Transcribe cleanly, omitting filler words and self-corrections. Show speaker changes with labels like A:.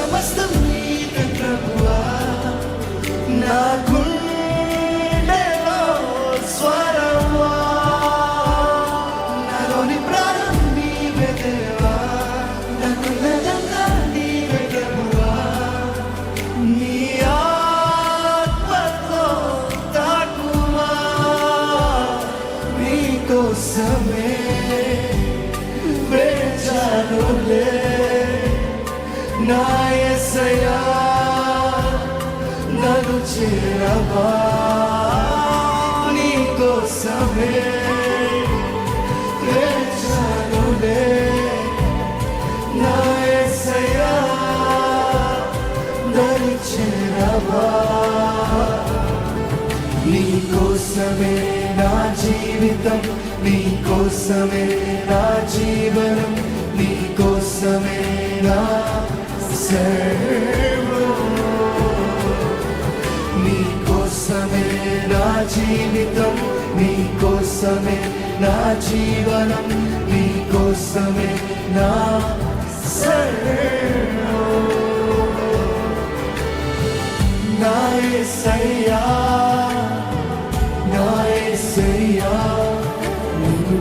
A: సమస్తం నీవే ప్రభువా, నా గుండెలో స్వరమా, నాలోని ప్రాణం నీవే దేవా, నాకున్నదంతా నీవే ప్రభువా, నీ ఆత్మతో తాకుమా, నీ కోసమే వేచానులే నా యేసయ్యా, నన్ను చేరవా, నీ కోసమే వేచానులే నా యేసయ్యా, నన్ను చేరవా, నీ కోసమే నా జీవితం, నీ కోసమే నా జీవనం, నీ కోసమే నా సర్వం, నీ కోసమే నా జీవితం, నీ కోసమే నా జీవనం, నీ కోసమే నా సర్వం, నా యేసయ్యా, నా యేసయ్యా, నీవు